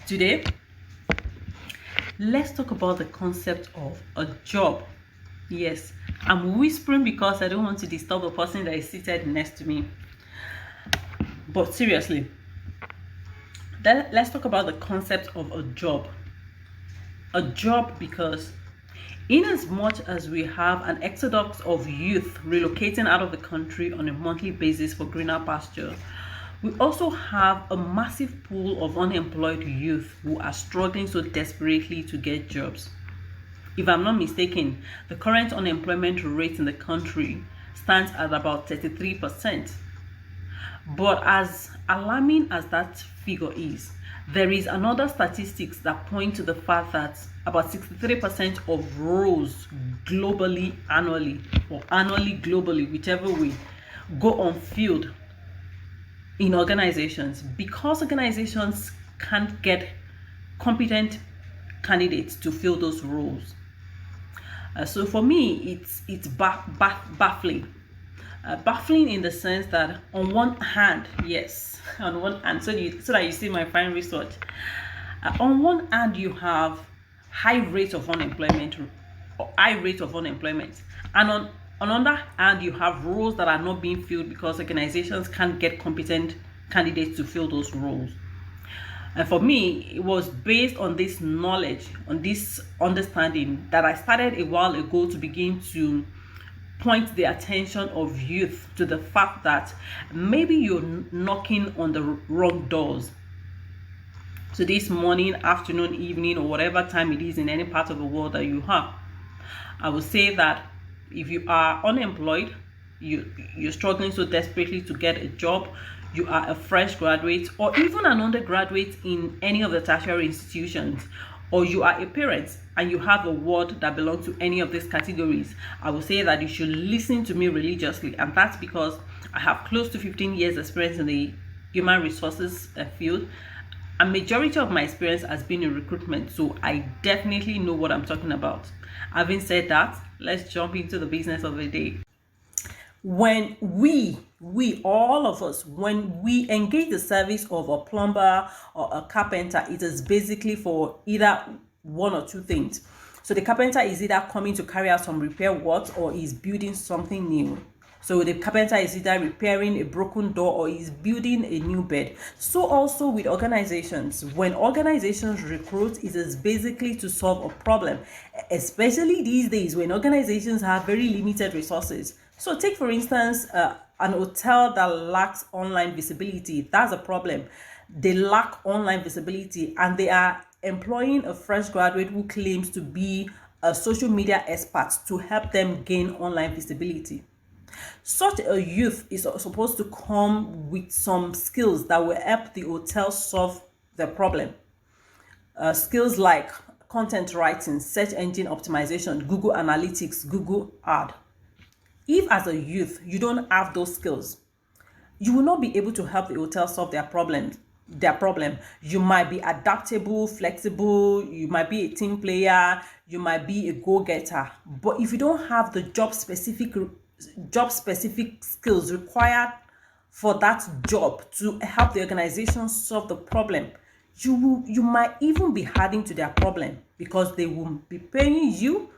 Today, let's talk about the concept of a job. Yes, I'm whispering because I don't want to disturb the person that is seated next to me. But seriously, let's talk about the concept of a job. A job because in as much as we have an exodus of youth relocating out of the country on a monthly basis for greener pasture, we also have a massive pool of unemployed youth who are struggling so desperately to get jobs. If I'm not mistaken, the current unemployment rate in the country stands at about 33%. But as alarming as that figure is, there is another statistics that point to the fact that about 63% of roles globally annually, or annually globally, whichever way, go unfilled in organizations because organizations can't get competent candidates to fill those roles. So for me, it's baffling. Baffling in the sense that on one hand, yes, on one hand, so that you see my fine research. On one hand, you have high rate of unemployment, and on another hand, you have roles that are not being filled because organizations can't get competent candidates to fill those roles. And for me, it was based on this knowledge, on this understanding, that I started a while ago to begin to point the attention of youth to the fact that maybe you're knocking on the wrong doors. So this morning, afternoon, evening, or whatever time it is in any part of the world that you have, I would say that if you are unemployed, you're struggling so desperately to get a job, you are a fresh graduate or even an undergraduate in any of the tertiary institutions, or you are a parent and you have a ward that belongs to any of these categories, I will say that you should listen to me religiously. And that's because I have close to 15 years experience in the human resources field. A majority of my experience has been in recruitment, so I definitely know what I'm talking about. Having said that, let's jump into the business of the day. When all of us, when we engage the service of a plumber or a carpenter, it is basically for either one or two things. So the carpenter is either coming to carry out some repair works or is building something new. So the carpenter is either repairing a broken door or is building a new bed. So also with organizations, when organizations recruit, it is basically to solve a problem, especially these days when organizations have very limited resources. So take for instance, an hotel that lacks online visibility. That's a problem. They lack online visibility and they are employing a fresh graduate who claims to be a social media expert to help them gain online visibility. Such a youth is supposed to come with some skills that will help the hotel solve the problem. Skills like content writing, search engine optimization, Google Analytics, Google Ad. If as a youth you don't have those skills, you will not be able to help the hotel solve their problem. You might be adaptable, flexible, you might be a team player, you might be a go-getter, but if you don't have the job specific skills required for that job to help the organization solve the problem, you might even be adding to their problem because they will be paying you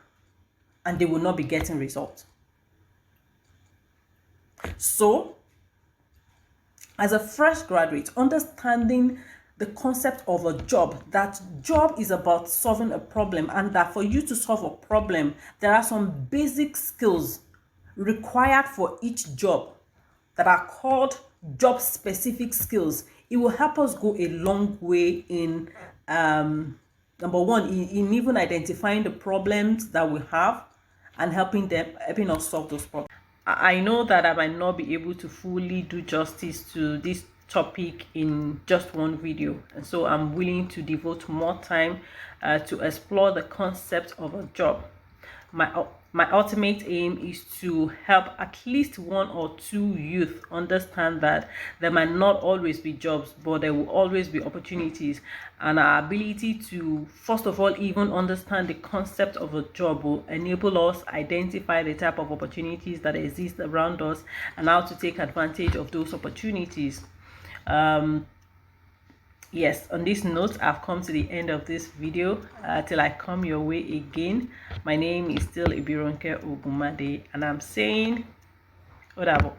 and they will not be getting results. So as a fresh graduate, understanding the concept of a job, that job is about solving a problem, and that for you to solve a problem, there are some basic skills required for each job that are called job specific skills. It will help us go a long way in number one, in even identifying the problems that we have and helping us solve those problems. I know that I might not be able to fully do justice to this topic in just one video, and so I'm willing to devote more time to explore the concept of a job. My ultimate aim is to help at least one or two youth understand that there might not always be jobs, but there will always be opportunities, and our ability to first of all even understand the concept of a job will enable us identify the type of opportunities that exist around us and how to take advantage of those opportunities. Yes, on this note, I've come to the end of this video. Till I come your way again, my name is still Ibironke Ogumade, and I'm saying, Odabo.